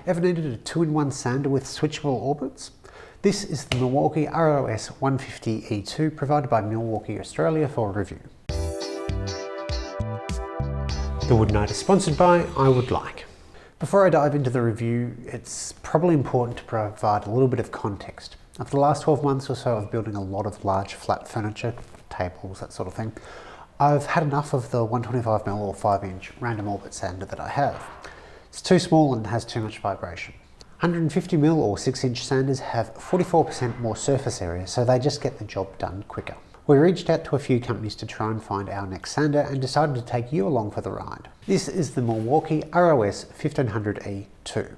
Ever needed a 2-in-1 sander with switchable orbits? This is the Milwaukee ROS150E-2 provided by Milwaukee, Australia for review. The Wood Night is sponsored by I Would Like. Before I dive into the review, it's probably important to provide a little bit of context. After the last 12 months or so of building a lot of large flat furniture, tables, that sort of thing, I've had enough of the 125mm or 5-inch random orbit sander that I have. It's too small and has too much vibration. 150mm or 6-inch sanders have 44% more surface area, so they just get the job done quicker. We reached out to a few companies to try and find our next sander and decided to take you along for the ride. This is the Milwaukee ROS150E-2.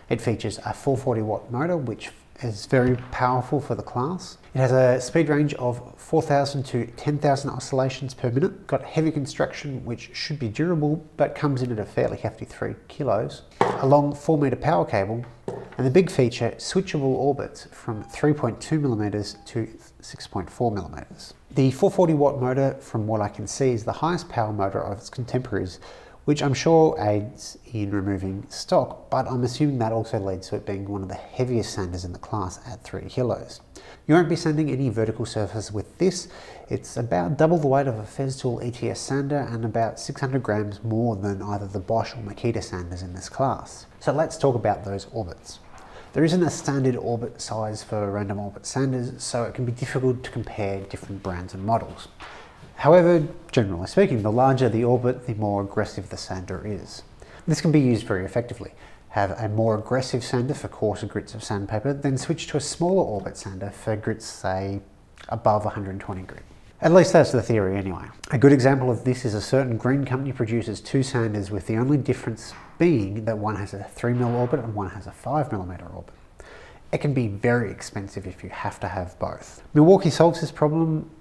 It features a 440-watt motor, which is very powerful for the class. It has a speed range of 4,000 to 10,000 oscillations per minute, got heavy construction which should be durable but comes in at a fairly hefty 3 kilos, a long 4-meter power cable, and the big feature, switchable orbits from 3.2mm to 6.4mm. The 440-watt motor, from what I can see, is the highest power motor of its contemporaries, which I'm sure aids in removing stock, but I'm assuming that also leads to it being one of the heaviest sanders in the class at 3 kilos. You won't be sanding any vertical surface with this. It's about double the weight of a Festool ETS sander and about 600 grams more than either the Bosch or Makita sanders in this class. So let's talk about those orbits. There isn't a standard orbit size for random orbit sanders, so it can be difficult to compare different brands and models. However, generally speaking, the larger the orbit, the more aggressive the sander is. This can be used very effectively. Have a more aggressive sander for coarser grits of sandpaper, then switch to a smaller orbit sander for grits, say, above 120 grit. At least that's the theory anyway. A good example of this is a certain green company produces 2 sanders with the only difference being that one has a 3mm orbit and one has a 5mm orbit. It can be very expensive if you have to have both. Milwaukee solves this problem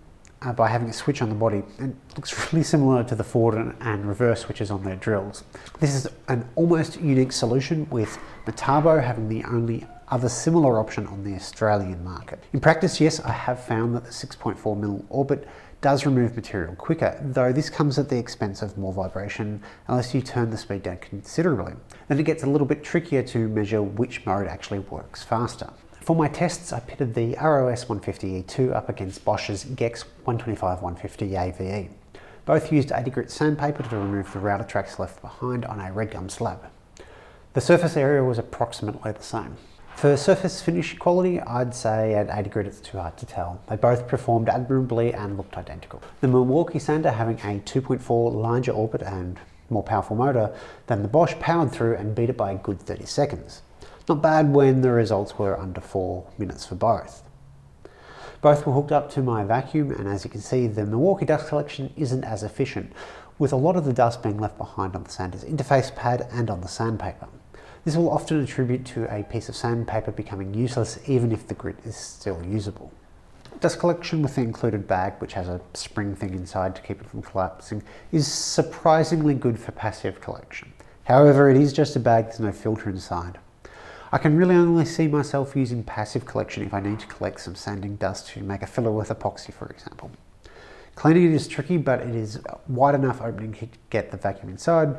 by having a switch on the body, and it looks really similar to the forward and reverse switches on their drills. This is an almost unique solution, with Metabo having the only other similar option on the Australian market. In practice, yes, I have found that the 6.4mm orbit does remove material quicker, though this comes at the expense of more vibration unless you turn the speed down considerably. Then it gets a little bit trickier to measure which mode actually works faster. For my tests, I pitted the ROS150E-2 up against Bosch's Gex 125-150 AVE. Both used 80 grit sandpaper to remove the router tracks left behind on a red gum slab. The surface area was approximately the same. For surface finish quality, I'd say at 80 grit it's too hard to tell. They both performed admirably and looked identical. The Milwaukee sander, having a 2.4 larger orbit and more powerful motor than the Bosch, powered through and beat it by a good 30 seconds. Not bad when the results were under 4 minutes for both. Both were hooked up to my vacuum, and as you can see, the Milwaukee dust collection isn't as efficient, with a lot of the dust being left behind on the sander's interface pad and on the sandpaper. This will often attribute to a piece of sandpaper becoming useless even if the grit is still usable. Dust collection with the included bag, which has a spring thing inside to keep it from collapsing, is surprisingly good for passive collection. However, it is just a bag, there's no filter inside. I can really only see myself using passive collection if I need to collect some sanding dust to make a filler with epoxy, for example. Cleaning it is tricky, but it is wide enough opening to get the vacuum inside,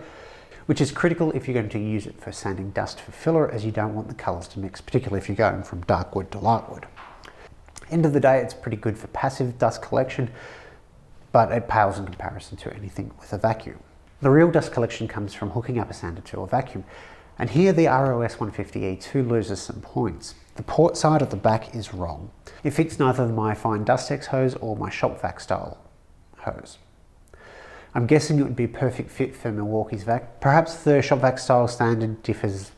which is critical if you're going to use it for sanding dust for filler, as you don't want the colours to mix, particularly if you're going from dark wood to light wood. End of the day, it's pretty good for passive dust collection, but it pales in comparison to anything with a vacuum. The real dust collection comes from hooking up a sander to a vacuum. And here the ROS150E-2 loses some points. The port side at the back is wrong. It fits neither my fine Dustex hose or my shop vac style hose. I'm guessing it would be a perfect fit for Milwaukee's vac. Perhaps the shop vac style standard differs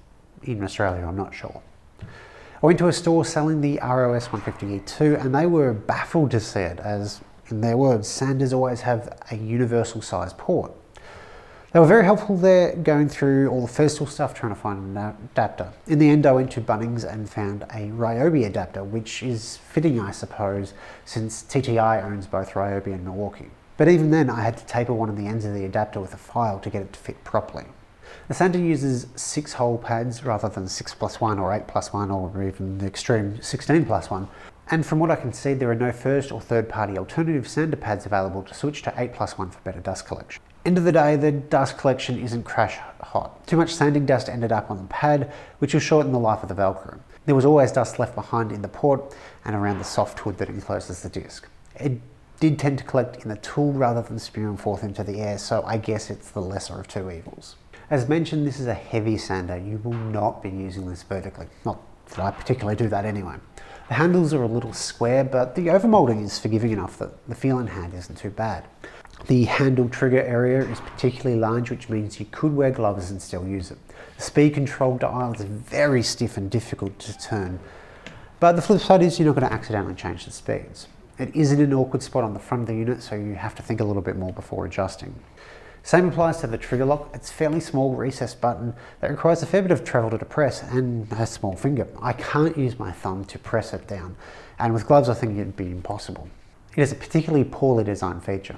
in Australia, I'm not sure. I went to a store selling the ROS150E-2 and they were baffled to see it, as in their words, sanders always have a universal size port. They were very helpful there, going through all the Festool stuff, trying to find an adapter. In the end, I went to Bunnings and found a Ryobi adapter, which is fitting, I suppose, since TTI owns both Ryobi and Milwaukee. But even then, I had to taper one of the ends of the adapter with a file to get it to fit properly. The sander uses 6-hole pads rather than 6+1 or 8+1 or even the extreme 16+1. And from what I can see, there are no first or third party alternative sander pads available to switch to 8+1 for better dust collection. End of the day, the dust collection isn't crash hot. Too much sanding dust ended up on the pad, which will shorten the life of the Velcro. There was always dust left behind in the port and around the soft hood that encloses the disc. It did tend to collect in the tool rather than spewing forth into the air, so I guess it's the lesser of two evils. As mentioned, this is a heavy sander. You will not be using this vertically. Not that I particularly do that anyway. The handles are a little square, but the overmolding is forgiving enough that the feel in hand isn't too bad. The handle trigger area is particularly large, which means you could wear gloves and still use it. The speed control dial is very stiff and difficult to turn, but the flip side is you're not going to accidentally change the speeds. It is in an awkward spot on the front of the unit, so you have to think a little bit more before adjusting. Same applies to the trigger lock. It's a fairly small recessed button that requires a fair bit of travel to depress and a small finger. I can't use my thumb to press it down, and with gloves I think it'd be impossible. It is a particularly poorly designed feature.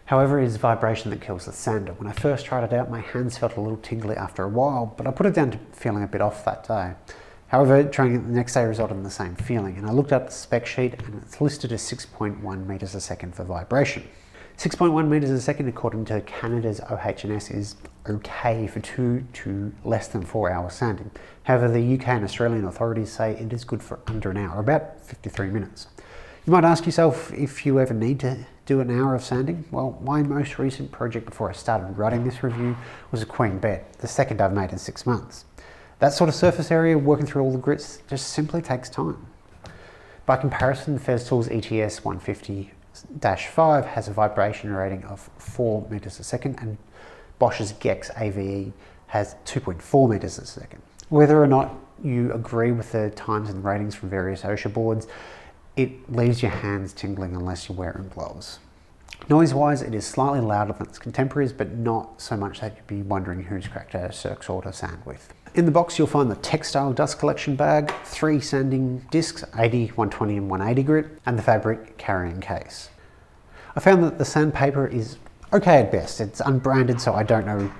However, it is vibration that kills the sander. When I first tried it out, my hands felt a little tingly after a while, but I put it down to feeling a bit off that day. However, trying it the next day resulted in the same feeling, and I looked up the spec sheet and it's listed as 6.1 meters a second for vibration. 6.1 meters a second according to Canada's OH&S is okay for 2 to less than 4 hour sanding. However, the UK and Australian authorities say it is good for under an hour, about 53 minutes. You might ask yourself if you ever need to do an hour of sanding. Well, my most recent project before I started writing this review was a queen bed, the second I've made in 6 months. That sort of surface area, working through all the grits, just simply takes time. By comparison, Festool's ETS 150-5 has a vibration rating of 4 meters a second, and Bosch's Gex AVE has 2.4 meters a second. Whether or not you agree with the times and ratings from various OSHA boards, it leaves your hands tingling unless you're wearing gloves. Noise-wise, it is slightly louder than its contemporaries, but not so much that you'd be wondering who's cracked a Circsaw to sand with. In the box, you'll find the textile dust collection bag, 3 sanding discs, 80, 120 and 180 grit, and the fabric carrying case. I found that the sandpaper is okay at best. It's unbranded, so I don't know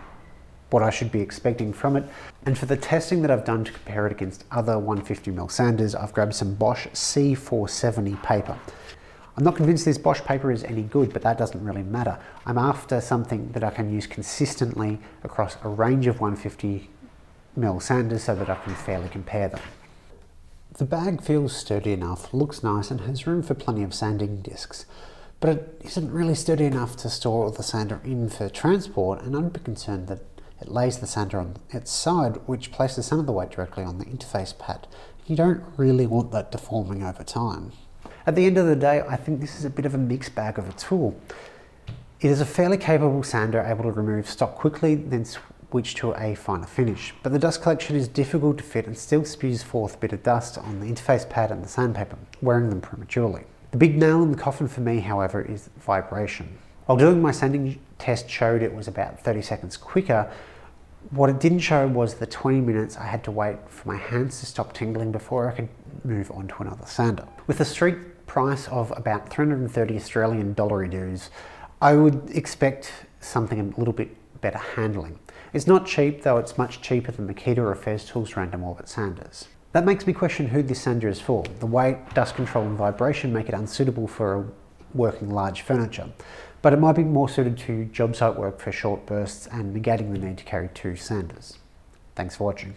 what I should be expecting from it. And for the testing that I've done to compare it against other 150mm sanders, I've grabbed some Bosch C470 paper. I'm not convinced this Bosch paper is any good, but that doesn't really matter. I'm after something that I can use consistently across a range of 150mm sanders so that I can fairly compare them. The bag feels sturdy enough, looks nice, and has room for plenty of sanding discs. But it isn't really sturdy enough to store the sander in for transport, and I'd be concerned that it lays the sander on its side, which places some of the weight directly on the interface pad. You don't really want that deforming over time. At the end of the day, I think this is a bit of a mixed bag of a tool. It is a fairly capable sander, able to remove stock quickly, then switch to a finer finish. But the dust collection is difficult to fit and still spews forth a bit of dust on the interface pad and the sandpaper, wearing them prematurely. The big nail in the coffin for me, however, is vibration. While doing my sanding test showed it was about 30 seconds quicker, what it didn't show was the 20 minutes I had to wait for my hands to stop tingling before I could move on to another sander. With a street price of about 330 Australian dollary dues, I would expect something a little bit better handling. It's not cheap, though it's much cheaper than Makita or Festool's random orbit sanders. That makes me question who this sander is for. The weight, dust control and vibration make it unsuitable for working large furniture, but it might be more suited to job site work for short bursts and negating the need to carry 2 sanders. Thanks for watching.